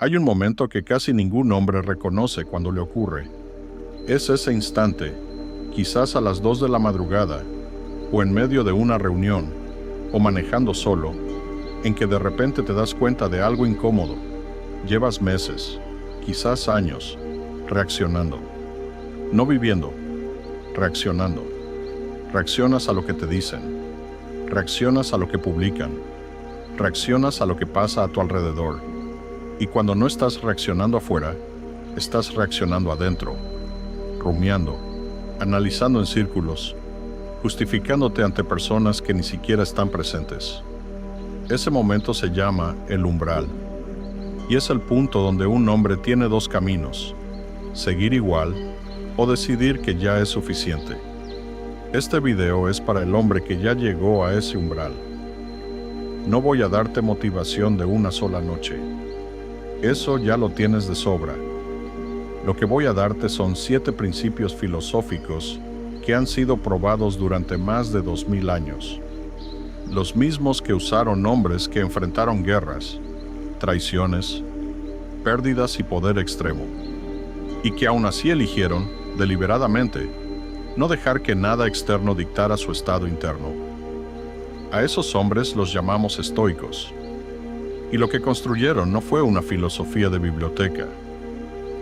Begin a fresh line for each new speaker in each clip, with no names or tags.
Hay un momento que casi ningún hombre reconoce cuando le ocurre. Es ese instante, quizás a las 2 de la madrugada, o en medio de una reunión, o manejando solo, en que de repente te das cuenta de algo incómodo. Llevas meses, quizás años, reaccionando. No viviendo, reaccionando. Reaccionas a lo que te dicen. Reaccionas a lo que publican. Reaccionas a lo que pasa a tu alrededor. Y cuando no estás reaccionando afuera, estás reaccionando adentro, rumiando, analizando en círculos, justificándote ante personas que ni siquiera están presentes. Ese momento se llama el umbral, y es el punto donde un hombre tiene dos caminos: seguir igual o decidir que ya es suficiente. Este video es para el hombre que ya llegó a ese umbral. No voy a darte motivación de una sola noche. Eso ya lo tienes de sobra. Lo que voy a darte son 7 principios filosóficos que han sido probados durante más de 2000 años. Los mismos que usaron hombres que enfrentaron guerras, traiciones, pérdidas y poder extremo, y que aún así eligieron, deliberadamente, no dejar que nada externo dictara su estado interno. A esos hombres los llamamos estoicos. Y lo que construyeron no fue una filosofía de biblioteca,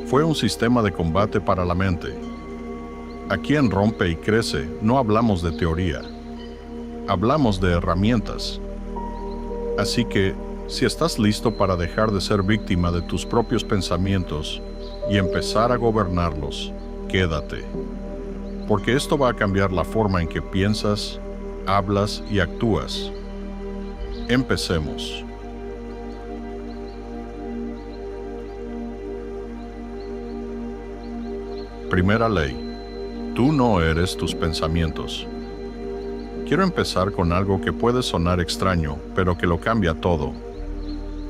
fue un sistema de combate para la mente. Aquí en Rompe y Crece no hablamos de teoría, hablamos de herramientas. Así que, si estás listo para dejar de ser víctima de tus propios pensamientos y empezar a gobernarlos, quédate. Porque esto va a cambiar la forma en que piensas, hablas y actúas. Empecemos. Primera ley. Tú no eres tus pensamientos. Quiero empezar con algo que puede sonar extraño, pero que lo cambia todo.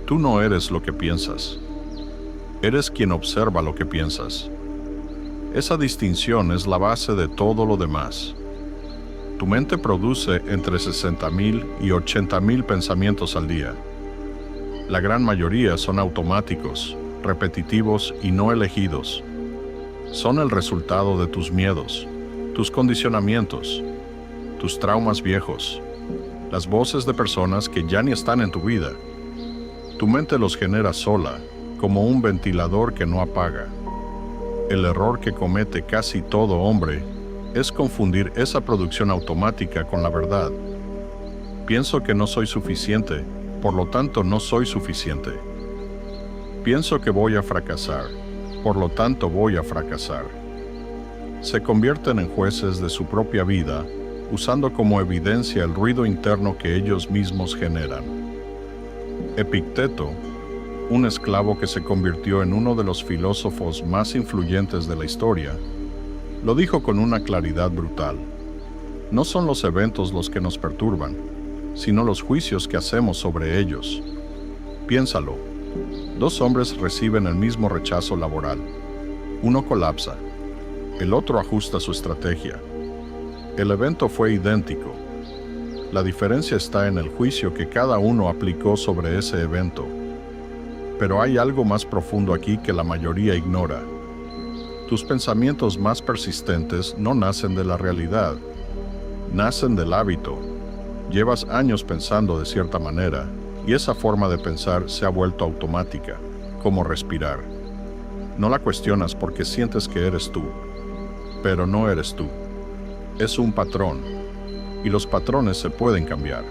Tú no eres lo que piensas. Eres quien observa lo que piensas. Esa distinción es la base de todo lo demás. Tu mente produce entre 60,000 y 80,000 pensamientos al día. La gran mayoría son automáticos, repetitivos y no elegidos. Son el resultado de tus miedos, tus condicionamientos, tus traumas viejos, las voces de personas que ya ni están en tu vida. Tu mente los genera sola, como un ventilador que no apaga. El error que comete casi todo hombre es confundir esa producción automática con la verdad. Pienso que no soy suficiente, por lo tanto no soy suficiente. Pienso que voy a fracasar, por lo tanto voy a fracasar. Se convierten en jueces de su propia vida, usando como evidencia el ruido interno que ellos mismos generan. Epicteto, un esclavo que se convirtió en uno de los filósofos más influyentes de la historia, lo dijo con una claridad brutal. No son los eventos los que nos perturban, sino los juicios que hacemos sobre ellos. Piénsalo. 2 hombres reciben el mismo rechazo laboral. Uno colapsa, el otro ajusta su estrategia. El evento fue idéntico. La diferencia está en el juicio que cada uno aplicó sobre ese evento. Pero hay algo más profundo aquí que la mayoría ignora. Tus pensamientos más persistentes no nacen de la realidad, nacen del hábito. Llevas años pensando de cierta manera, y esa forma de pensar se ha vuelto automática, como respirar. No la cuestionas porque sientes que eres tú, pero no eres tú. Es un patrón, y los patrones se pueden cambiar.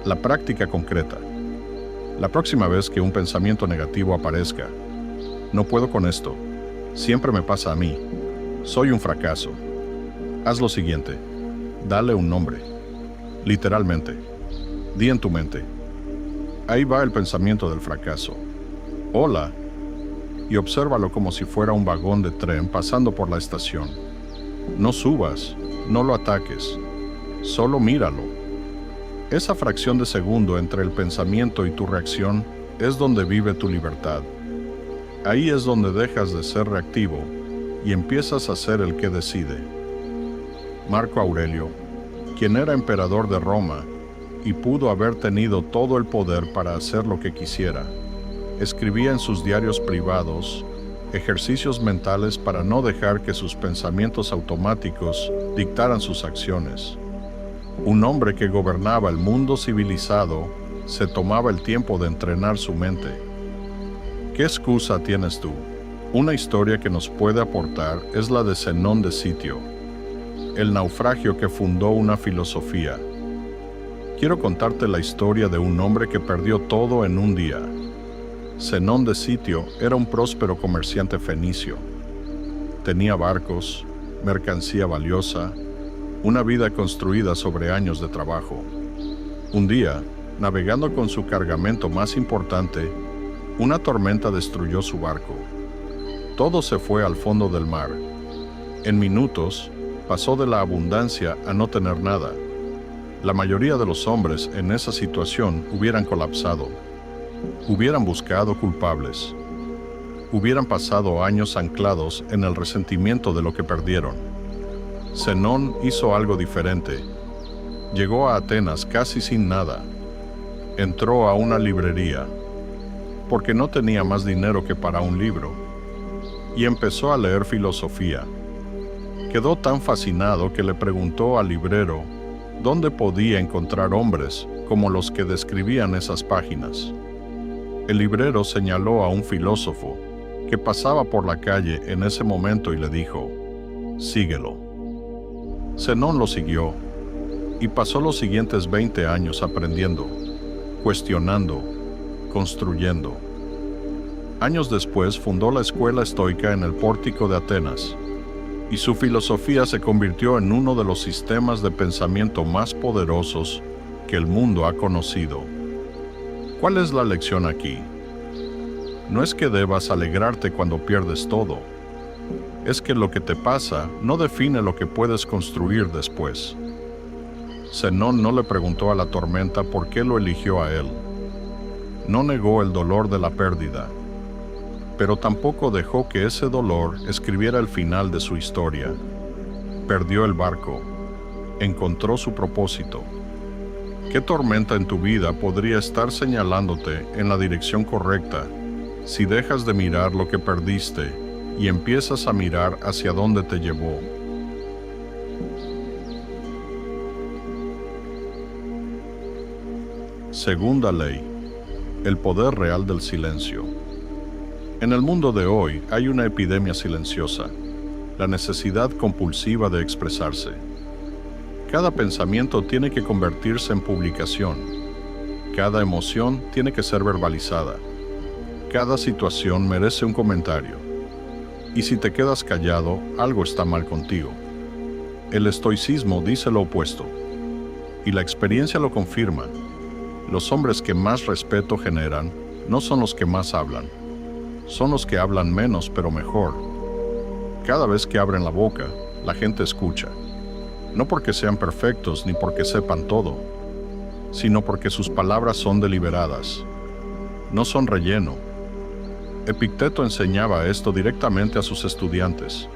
La práctica concreta. La próxima vez que un pensamiento negativo aparezca, no puedo con esto, siempre me pasa a mí, soy un fracaso. Haz lo siguiente, dale un nombre. Literalmente, di en tu mente: ahí va el pensamiento del fracaso. Hola. Y obsérvalo como si fuera un vagón de tren pasando por la estación. No subas, no lo ataques, solo míralo. Esa fracción de segundo entre el pensamiento y tu reacción es donde vive tu libertad. Ahí es donde dejas de ser reactivo y empiezas a ser el que decide. Marco Aurelio, quien era emperador de Roma y pudo haber tenido todo el poder para hacer lo que quisiera, Escribía en sus diarios privados ejercicios mentales para no dejar que sus pensamientos automáticos dictaran sus acciones. Un hombre que gobernaba el mundo civilizado se tomaba el tiempo de entrenar su mente. ¿Qué excusa tienes tú? Una historia que nos puede aportar es la de Zenón de Sitio, el naufragio que fundó una filosofía. Quiero contarte la historia de un hombre que perdió todo en un día. Zenón de Sitio era un próspero comerciante fenicio. Tenía barcos, mercancía valiosa, una vida construida sobre años de trabajo. Un día, navegando con su cargamento más importante, una tormenta destruyó su barco. Todo se fue al fondo del mar. En minutos, pasó de la abundancia a no tener nada. La mayoría de los hombres en esa situación hubieran colapsado. Hubieran buscado culpables. Hubieran pasado años anclados en el resentimiento de lo que perdieron. Zenón hizo algo diferente. Llegó a Atenas casi sin nada. Entró a una librería, porque no tenía más dinero que para un libro, y empezó a leer filosofía. Quedó tan fascinado que le preguntó al librero dónde podía encontrar hombres como los que describían esas páginas. El librero señaló a un filósofo que pasaba por la calle en ese momento y le dijo: «Síguelo». Zenón lo siguió y pasó los siguientes 20 años aprendiendo, cuestionando, construyendo. Años después fundó la escuela estoica en el pórtico de Atenas, y su filosofía se convirtió en uno de los sistemas de pensamiento más poderosos que el mundo ha conocido. ¿Cuál es la lección aquí? No es que debas alegrarte cuando pierdes todo. Es que lo que te pasa no define lo que puedes construir después. Zenón no le preguntó a la tormenta por qué lo eligió a él. No negó el dolor de la pérdida, pero tampoco dejó que ese dolor escribiera el final de su historia. Perdió el barco. Encontró su propósito. ¿Qué tormenta en tu vida podría estar señalándote en la dirección correcta si dejas de mirar lo que perdiste y empiezas a mirar hacia dónde te llevó? Segunda ley: el poder real del silencio. En el mundo de hoy hay una epidemia silenciosa, la necesidad compulsiva de expresarse. Cada pensamiento tiene que convertirse en publicación. Cada emoción tiene que ser verbalizada. Cada situación merece un comentario. Y si te quedas callado, algo está mal contigo. El estoicismo dice lo opuesto. Y la experiencia lo confirma. Los hombres que más respeto generan no son los que más hablan. Son los que hablan menos pero mejor. Cada vez que abren la boca, la gente escucha. No porque sean perfectos ni porque sepan todo, sino porque sus palabras son deliberadas. No son relleno. Epicteto enseñaba esto directamente a sus estudiantes.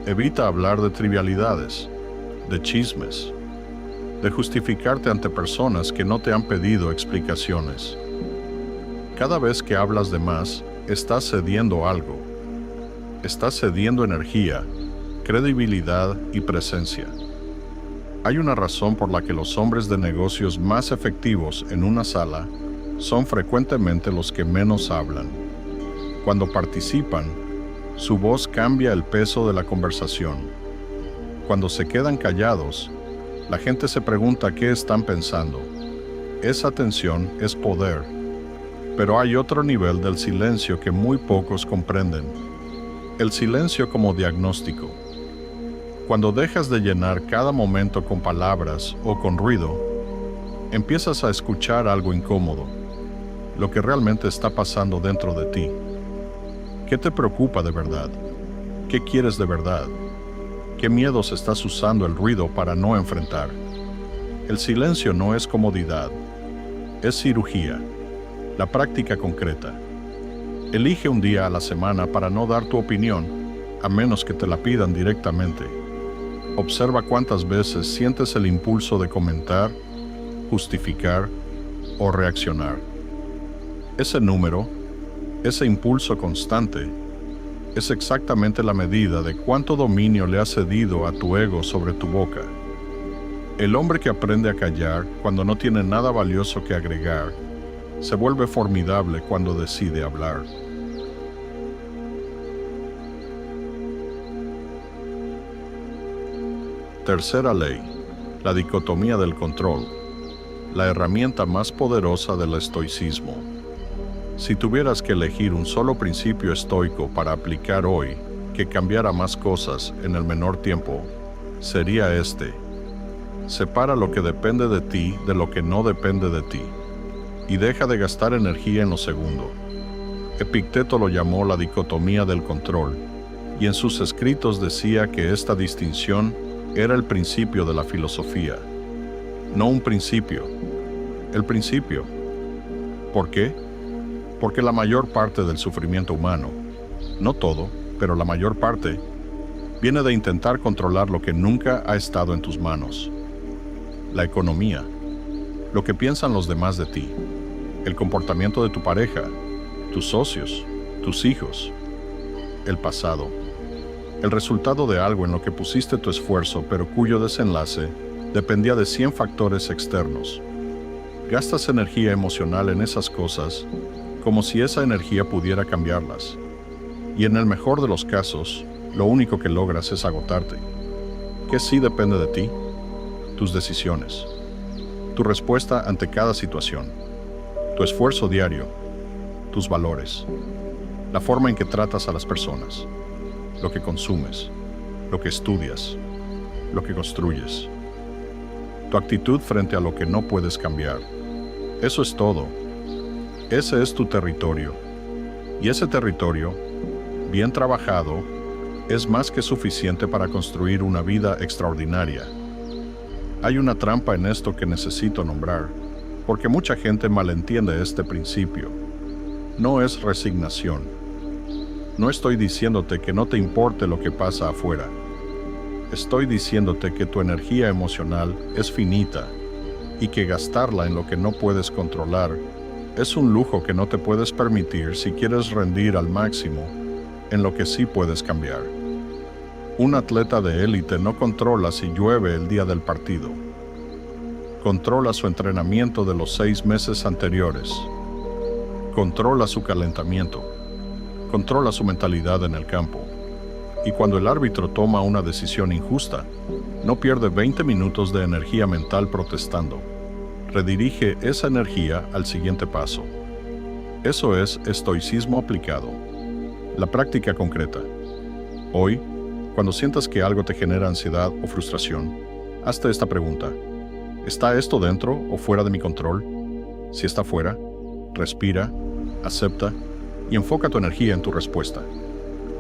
Evita hablar de trivialidades, de chismes, de justificarte ante personas que no te han pedido explicaciones. Cada vez que hablas de más, estás cediendo algo. Estás cediendo energía, credibilidad y presencia. Hay una razón por la que los hombres de negocios más efectivos en una sala son frecuentemente los que menos hablan. Cuando participan, su voz cambia el peso de la conversación. Cuando se quedan callados, la gente se pregunta qué están pensando. Esa tensión es poder. Pero hay otro nivel del silencio que muy pocos comprenden. El silencio como diagnóstico. Cuando dejas de llenar cada momento con palabras o con ruido, empiezas a escuchar algo incómodo, lo que realmente está pasando dentro de ti. ¿Qué te preocupa de verdad? ¿Qué quieres de verdad? ¿Qué miedos estás usando el ruido para no enfrentar? El silencio no es comodidad, es cirugía, la práctica concreta. Elige un día a la semana para no dar tu opinión, a menos que te la pidan directamente. Observa cuántas veces sientes el impulso de comentar, justificar o reaccionar. Ese número, Ese impulso constante es exactamente la medida de cuánto dominio le has cedido a tu ego sobre tu boca. El hombre que aprende a callar cuando no tiene nada valioso que agregar, se vuelve formidable cuando decide hablar. Tercera ley, la dicotomía del control, la herramienta más poderosa del estoicismo. Si tuvieras que elegir un solo principio estoico para aplicar hoy, que cambiara más cosas en el menor tiempo, sería este: separa lo que depende de ti de lo que no depende de ti, y deja de gastar energía en lo segundo. Epicteto lo llamó la dicotomía del control, y en sus escritos decía que esta distinción era el principio de la filosofía. No un principio, el principio. ¿Por qué? Porque la mayor parte del sufrimiento humano, no todo, pero la mayor parte, viene de intentar controlar lo que nunca ha estado en tus manos. La economía, lo que piensan los demás de ti, el comportamiento de tu pareja, tus socios, tus hijos, el pasado, el resultado de algo en lo que pusiste tu esfuerzo pero cuyo desenlace dependía de 100 factores externos. Gastas energía emocional en esas cosas como si esa energía pudiera cambiarlas. Y en el mejor de los casos, lo único que logras es agotarte. ¿Qué sí depende de ti? Tus decisiones, tu respuesta ante cada situación, tu esfuerzo diario, tus valores, la forma en que tratas a las personas, lo que consumes, lo que estudias, lo que construyes, tu actitud frente a lo que no puedes cambiar. Eso es todo. Ese es tu territorio. Y ese territorio, bien trabajado, es más que suficiente para construir una vida extraordinaria. Hay una trampa en esto que necesito nombrar, porque mucha gente malentiende este principio. No es resignación. No estoy diciéndote que no te importe lo que pasa afuera. Estoy diciéndote que tu energía emocional es finita y que gastarla en lo que no puedes controlar es un lujo que no te puedes permitir si quieres rendir al máximo en lo que sí puedes cambiar. Un atleta de élite no controla si llueve el día del partido. Controla su entrenamiento de los 6 meses anteriores. Controla su calentamiento. Controla su mentalidad en el campo. Y cuando el árbitro toma una decisión injusta, no pierde 20 minutos de energía mental protestando. Redirige esa energía al siguiente paso. Eso es estoicismo aplicado. La práctica concreta. Hoy, cuando sientas que algo te genera ansiedad o frustración, hazte esta pregunta: ¿está esto dentro o fuera de mi control? Si está fuera, respira, acepta y enfoca tu energía en tu respuesta.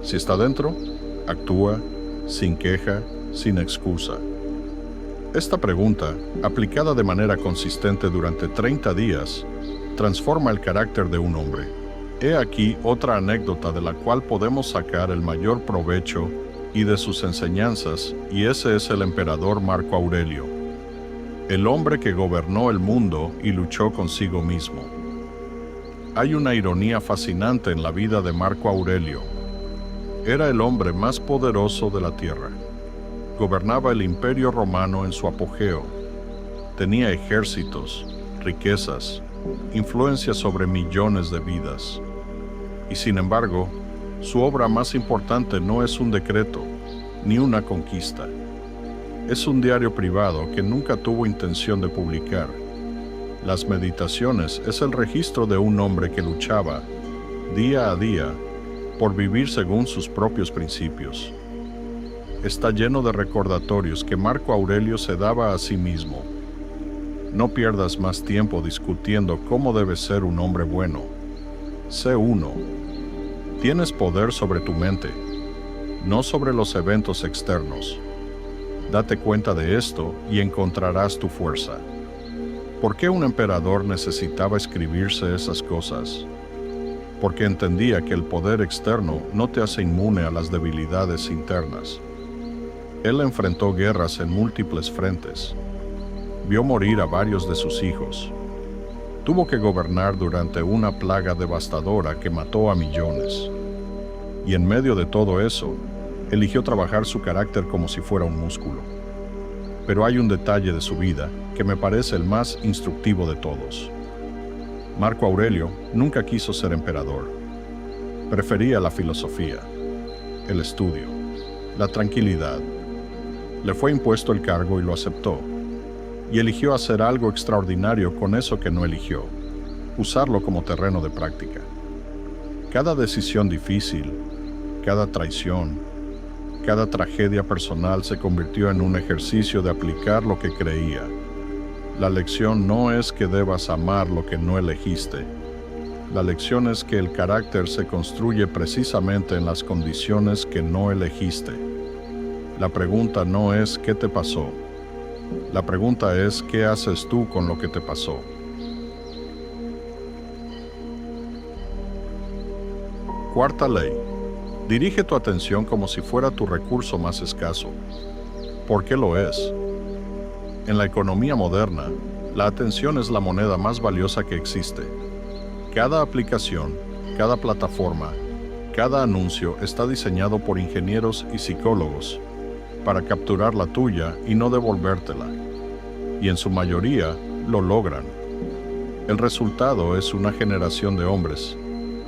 Si está dentro, actúa, sin queja, sin excusa. Esta pregunta, aplicada de manera consistente durante 30 días, transforma el carácter de un hombre. He aquí otra anécdota de la cual podemos sacar el mayor provecho y de sus enseñanzas, y ese es el emperador Marco Aurelio, el hombre que gobernó el mundo y luchó consigo mismo. Hay una ironía fascinante en la vida de Marco Aurelio. Era el hombre más poderoso de la tierra. Gobernaba el Imperio Romano en su apogeo. Tenía ejércitos, riquezas, influencia sobre millones de vidas. Y sin embargo, su obra más importante no es un decreto, ni una conquista. Es un diario privado que nunca tuvo intención de publicar. Las Meditaciones es el registro de un hombre que luchaba, día a día, por vivir según sus propios principios. Está lleno de recordatorios que Marco Aurelio se daba a sí mismo. No pierdas más tiempo discutiendo cómo debe ser un hombre bueno. Sé uno. Tienes poder sobre tu mente, no sobre los eventos externos. Date cuenta de esto y encontrarás tu fuerza. ¿Por qué un emperador necesitaba escribirse esas cosas? Porque entendía que el poder externo no te hace inmune a las debilidades internas. Él enfrentó guerras en múltiples frentes. Vio morir a varios de sus hijos. Tuvo que gobernar durante una plaga devastadora que mató a millones. Y en medio de todo eso, eligió trabajar su carácter como si fuera un músculo. Pero hay un detalle de su vida que me parece el más instructivo de todos. Marco Aurelio nunca quiso ser emperador. Prefería la filosofía, el estudio, la tranquilidad. Le fue impuesto el cargo y lo aceptó. Y eligió hacer algo extraordinario con eso que no eligió, usarlo como terreno de práctica. Cada decisión difícil, cada traición, cada tragedia personal se convirtió en un ejercicio de aplicar lo que creía. La lección no es que debas amar lo que no elegiste. La lección es que el carácter se construye precisamente en las condiciones que no elegiste. La pregunta no es ¿qué te pasó? La pregunta es ¿qué haces tú con lo que te pasó? Cuarta ley. Dirige tu atención como si fuera tu recurso más escaso. ¿Por qué lo es? En la economía moderna, la atención es la moneda más valiosa que existe. Cada aplicación, cada plataforma, cada anuncio está diseñado por ingenieros y psicólogos para capturar la tuya y no devolvértela. Y en su mayoría lo logran. El resultado es una generación de hombres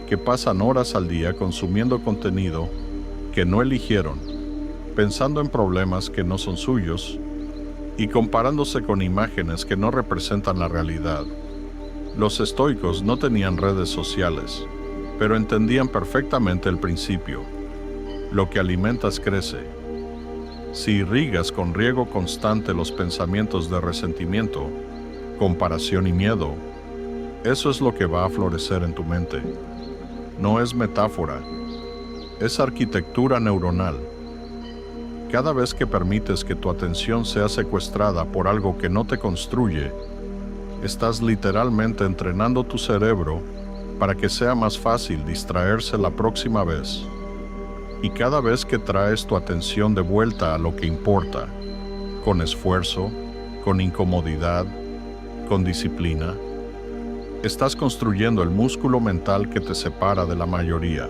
que pasan horas al día consumiendo contenido que no eligieron, pensando en problemas que no son suyos y comparándose con imágenes que no representan la realidad. Los estoicos no tenían redes sociales, pero entendían perfectamente el principio. Lo que alimentas crece. Si irrigas con riego constante los pensamientos de resentimiento, comparación y miedo, eso es lo que va a florecer en tu mente. No es metáfora, es arquitectura neuronal. Cada vez que permites que tu atención sea secuestrada por algo que no te construye, estás literalmente entrenando tu cerebro para que sea más fácil distraerse la próxima vez. Y cada vez que traes tu atención de vuelta a lo que importa, con esfuerzo, con incomodidad, con disciplina, estás construyendo el músculo mental que te separa de la mayoría.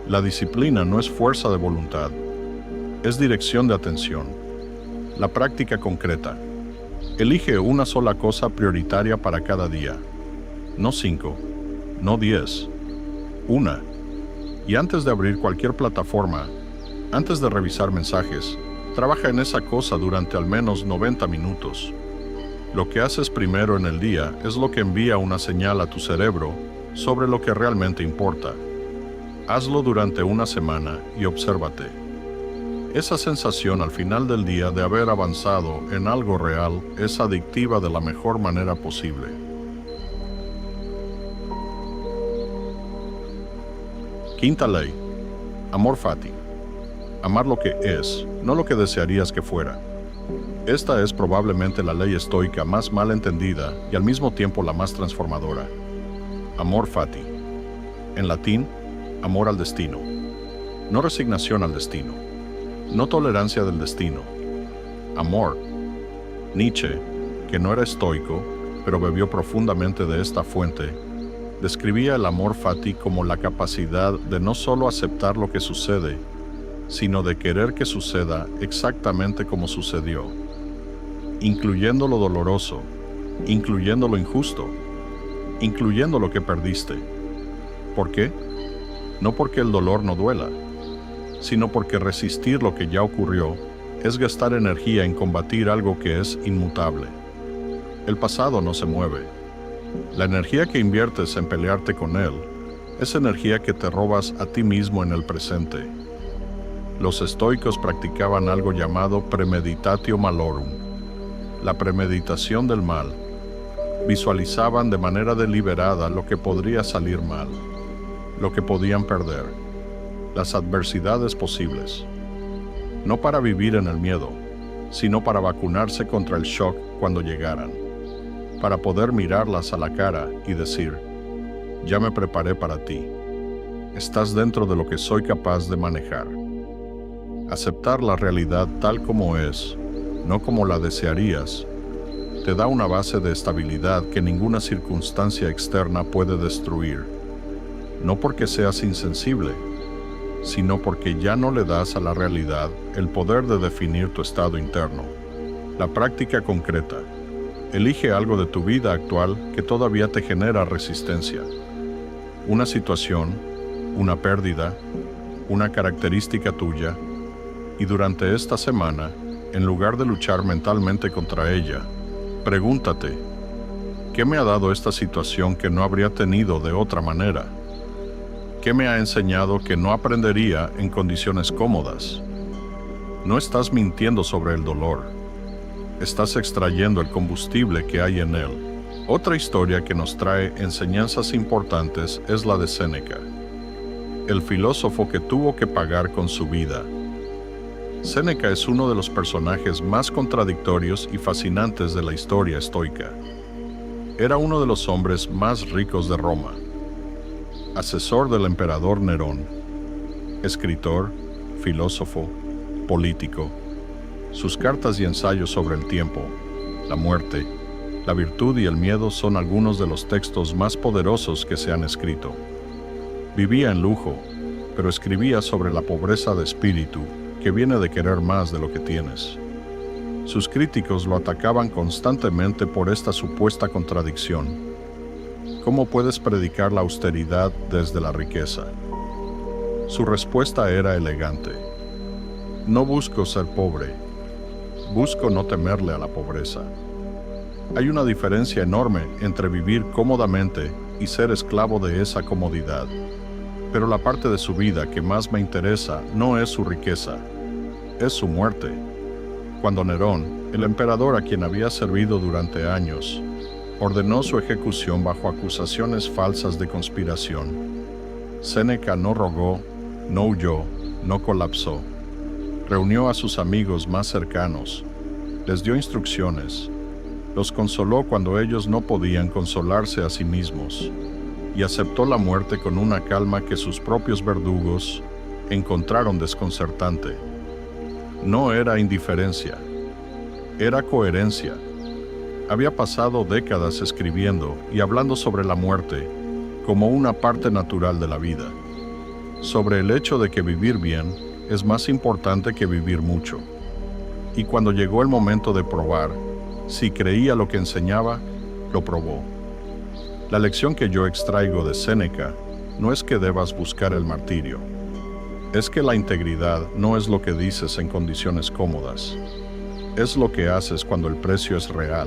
La disciplina no es fuerza de voluntad, es dirección de atención. La práctica concreta. Elige una sola cosa prioritaria para cada día. No 5, no 10. Una. Y antes de abrir cualquier plataforma, antes de revisar mensajes, trabaja en esa cosa durante al menos 90 minutos. Lo que haces primero en el día es lo que envía una señal a tu cerebro sobre lo que realmente importa. Hazlo durante una semana y obsérvate. Esa sensación al final del día de haber avanzado en algo real es adictiva de la mejor manera posible. Quinta ley. Amor fati. Amar lo que es, no lo que desearías que fuera. Esta es probablemente la ley estoica más mal entendida y al mismo tiempo la más transformadora. Amor fati. En latín, amor al destino. No resignación al destino. No tolerancia del destino. Amor. Nietzsche, que no era estoico, pero bebió profundamente de esta fuente, describía el amor fati como la capacidad de no solo aceptar lo que sucede, sino de querer que suceda exactamente como sucedió, incluyendo lo doloroso, incluyendo lo injusto, incluyendo lo que perdiste. ¿Por qué? No porque el dolor no duela, sino porque resistir lo que ya ocurrió es gastar energía en combatir algo que es inmutable. El pasado no se mueve. La energía que inviertes en pelearte con él es energía que te robas a ti mismo en el presente. Los estoicos practicaban algo llamado premeditatio malorum, la premeditación del mal. Visualizaban de manera deliberada lo que podría salir mal, lo que podían perder, las adversidades posibles. No para vivir en el miedo, sino para vacunarse contra el shock cuando llegaran, para poder mirarlas a la cara y decir, ya me preparé para ti, estás dentro de lo que soy capaz de manejar. Aceptar la realidad tal como es, no como la desearías, te da una base de estabilidad que ninguna circunstancia externa puede destruir. No porque seas insensible, sino porque ya no le das a la realidad el poder de definir tu estado interno. La práctica concreta. Elige algo de tu vida actual que todavía te genera resistencia. Una situación, una pérdida, una característica tuya, y durante esta semana, en lugar de luchar mentalmente contra ella, pregúntate, ¿qué me ha dado esta situación que no habría tenido de otra manera? ¿Qué me ha enseñado que no aprendería en condiciones cómodas? No estás mintiendo sobre el dolor. Estás extrayendo el combustible que hay en él. Otra historia que nos trae enseñanzas importantes es la de Séneca, el filósofo que tuvo que pagar con su vida. Séneca es uno de los personajes más contradictorios y fascinantes de la historia estoica. Era uno de los hombres más ricos de Roma, asesor del emperador Nerón, escritor, filósofo, político. Sus cartas y ensayos sobre el tiempo, la muerte, la virtud y el miedo son algunos de los textos más poderosos que se han escrito. Vivía en lujo, pero escribía sobre la pobreza de espíritu que viene de querer más de lo que tienes. Sus críticos lo atacaban constantemente por esta supuesta contradicción. ¿Cómo puedes predicar la austeridad desde la riqueza? Su respuesta era elegante. No busco ser pobre, busco no temerle a la pobreza. Hay una diferencia enorme entre vivir cómodamente y ser esclavo de esa comodidad. Pero la parte de su vida que más me interesa no es su riqueza, es su muerte. Cuando Nerón, el emperador a quien había servido durante años, ordenó su ejecución bajo acusaciones falsas de conspiración, Séneca no rogó, no huyó, no colapsó. Reunió a sus amigos más cercanos, les dio instrucciones, los consoló cuando ellos no podían consolarse a sí mismos, y aceptó la muerte con una calma que sus propios verdugos encontraron desconcertante. No era indiferencia, era coherencia. Había pasado décadas escribiendo y hablando sobre la muerte como una parte natural de la vida, sobre el hecho de que vivir bien es más importante que vivir mucho. Y cuando llegó el momento de probar, si creía lo que enseñaba, lo probó. La lección que yo extraigo de Séneca no es que debas buscar el martirio. Es que la integridad no es lo que dices en condiciones cómodas. Es lo que haces cuando el precio es real.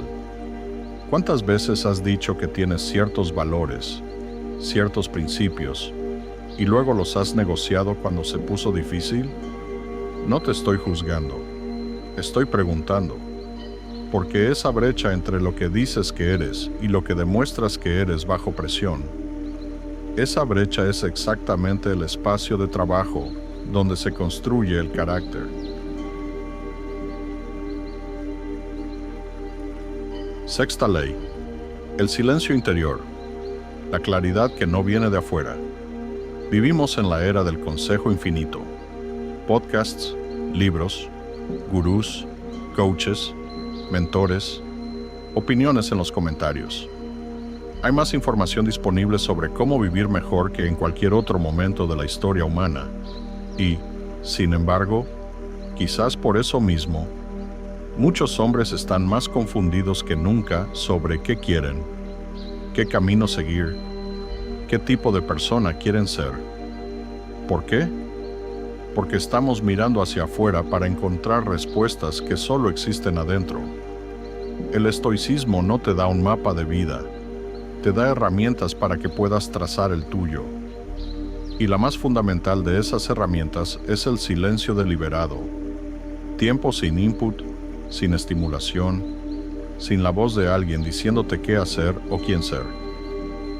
¿Cuántas veces has dicho que tienes ciertos valores, ciertos principios, y luego los has negociado cuando se puso difícil? No te estoy juzgando. Estoy preguntando. Porque esa brecha entre lo que dices que eres y lo que demuestras que eres bajo presión, esa brecha es exactamente el espacio de trabajo donde se construye el carácter. Sexta ley. El silencio interior. La claridad que no viene de afuera. Vivimos en la era del consejo infinito. Podcasts, libros, gurús, coaches, mentores, opiniones en los comentarios. Hay más información disponible sobre cómo vivir mejor que en cualquier otro momento de la historia humana. Y, sin embargo, quizás por eso mismo, muchos hombres están más confundidos que nunca sobre qué quieren, qué camino seguir, qué tipo de persona quieren ser. ¿Por qué? Porque estamos mirando hacia afuera para encontrar respuestas que solo existen adentro. El estoicismo no te da un mapa de vida, te da herramientas para que puedas trazar el tuyo. Y la más fundamental de esas herramientas es el silencio deliberado. Tiempo sin input, sin estimulación, sin la voz de alguien diciéndote qué hacer o quién ser.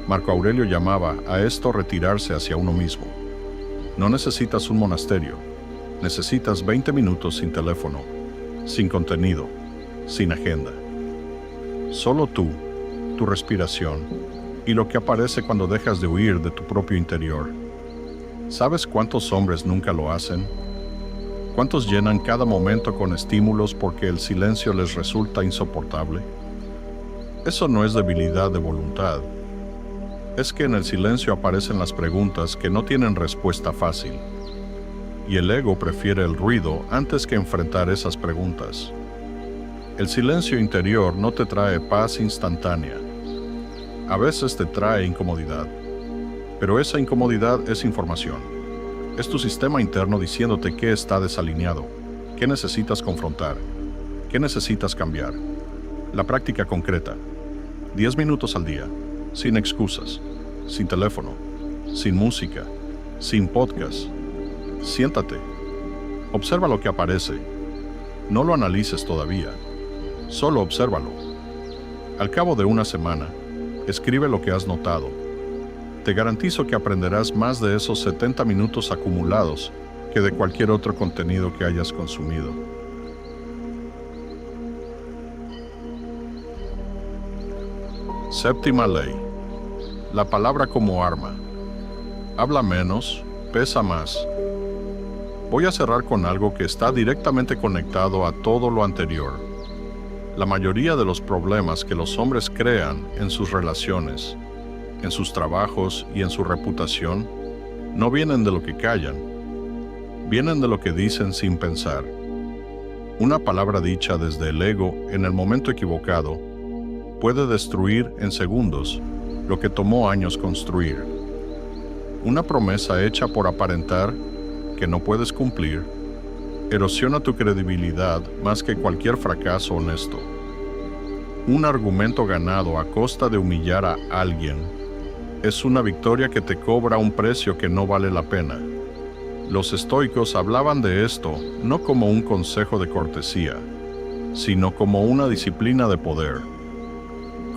Marco Aurelio llamaba a esto retirarse hacia uno mismo. No necesitas un monasterio, necesitas 20 minutos sin teléfono, sin contenido, sin agenda. Solo tú, tu respiración y lo que aparece cuando dejas de huir de tu propio interior. ¿Sabes cuántos hombres nunca lo hacen? ¿Cuántos llenan cada momento con estímulos porque el silencio les resulta insoportable? Eso no es debilidad de voluntad. Es que en el silencio aparecen las preguntas que no tienen respuesta fácil. Y el ego prefiere el ruido antes que enfrentar esas preguntas. El silencio interior no te trae paz instantánea. A veces te trae incomodidad. Pero esa incomodidad es información. Es tu sistema interno diciéndote qué está desalineado, qué necesitas confrontar, qué necesitas cambiar. La práctica concreta. 10 minutos al día, sin excusas, sin teléfono, sin música, sin podcast. Siéntate. Observa lo que aparece. No lo analices todavía. Solo obsérvalo. Al cabo de una semana, escribe lo que has notado. Te garantizo que aprenderás más de esos 70 minutos acumulados que de cualquier otro contenido que hayas consumido. Séptima ley. La palabra como arma. Habla menos, pesa más. Voy a cerrar con algo que está directamente conectado a todo lo anterior. La mayoría de los problemas que los hombres crean en sus relaciones, en sus trabajos y en su reputación, no vienen de lo que callan, vienen de lo que dicen sin pensar. Una palabra dicha desde el ego en el momento equivocado puede destruir en segundos lo que tomó años construir. Una promesa hecha por aparentar que no puedes cumplir erosiona tu credibilidad más que cualquier fracaso honesto. Un argumento ganado a costa de humillar a alguien es una victoria que te cobra un precio que no vale la pena. Los estoicos hablaban de esto no como un consejo de cortesía, sino como una disciplina de poder.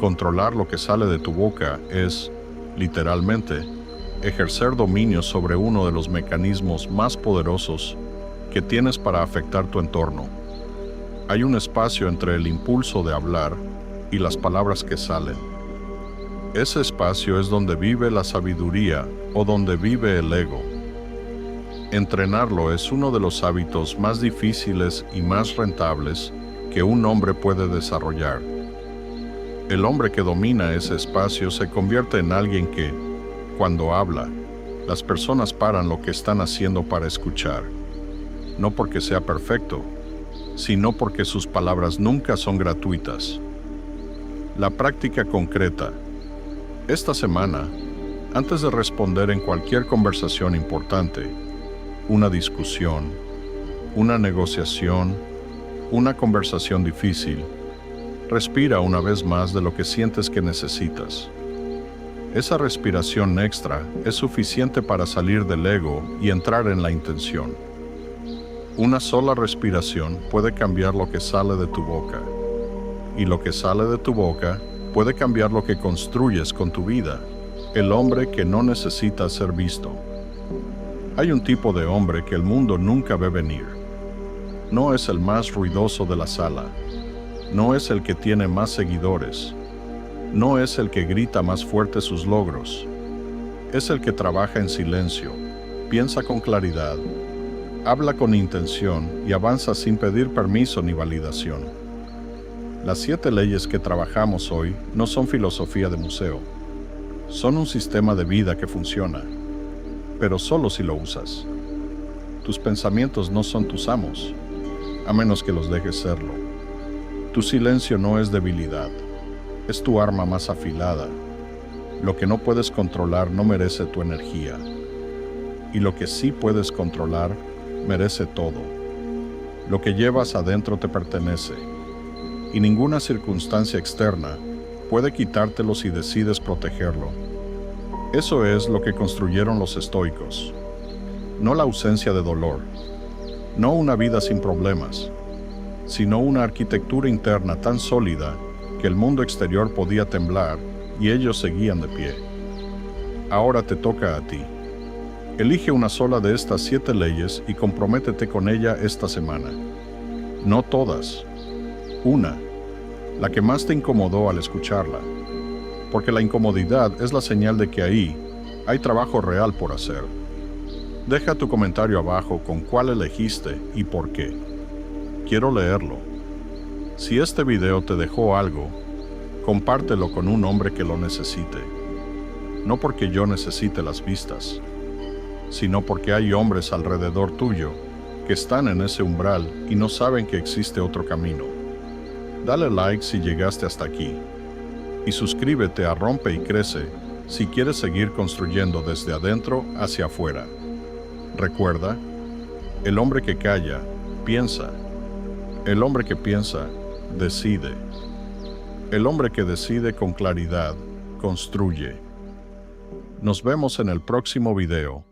Controlar lo que sale de tu boca es, literalmente, ejercer dominio sobre uno de los mecanismos más poderosos que tienes para afectar tu entorno. Hay un espacio entre el impulso de hablar y las palabras que salen. Ese espacio es donde vive la sabiduría o donde vive el ego. Entrenarlo es uno de los hábitos más difíciles y más rentables que un hombre puede desarrollar. El hombre que domina ese espacio se convierte en alguien que, cuando habla, las personas paran lo que están haciendo para escuchar. No porque sea perfecto, sino porque sus palabras nunca son gratuitas. La práctica concreta. Esta semana, antes de responder en cualquier conversación importante, una discusión, una negociación, una conversación difícil, respira una vez más de lo que sientes que necesitas. Esa respiración extra es suficiente para salir del ego y entrar en la intención. Una sola respiración puede cambiar lo que sale de tu boca. Y lo que sale de tu boca puede cambiar lo que construyes con tu vida. El hombre que no necesita ser visto. Hay un tipo de hombre que el mundo nunca ve venir. No es el más ruidoso de la sala. No es el que tiene más seguidores. No es el que grita más fuerte sus logros. Es el que trabaja en silencio, piensa con claridad, habla con intención y avanza sin pedir permiso ni validación. Las 7 leyes que trabajamos hoy no son filosofía de museo. Son un sistema de vida que funciona, pero solo si lo usas. Tus pensamientos no son tus amos, a menos que los dejes serlo. Tu silencio no es debilidad, es tu arma más afilada. Lo que no puedes controlar no merece tu energía. Y lo que sí puedes controlar merece todo. Lo que llevas adentro te pertenece. Y ninguna circunstancia externa puede quitártelo si decides protegerlo. Eso es lo que construyeron los estoicos. No la ausencia de dolor. No una vida sin problemas, sino una arquitectura interna tan sólida que el mundo exterior podía temblar y ellos seguían de pie. Ahora te toca a ti. Elige una sola de estas 7 leyes y comprométete con ella esta semana. No todas. Una, la que más te incomodó al escucharla, porque la incomodidad es la señal de que ahí hay trabajo real por hacer. Deja tu comentario abajo con cuál elegiste y por qué. Quiero leerlo. Si este video te dejó algo, Compártelo con un hombre que lo necesite. No porque yo necesite las vistas, sino porque hay hombres alrededor tuyo que están en ese umbral y no saben que existe otro camino. Dale like si llegaste hasta aquí y suscríbete a Rompe y Crece si quieres seguir construyendo desde adentro hacia afuera. Recuerda, el hombre que calla, piensa. El hombre que piensa, decide. El hombre que decide con claridad, construye. Nos vemos en el próximo video.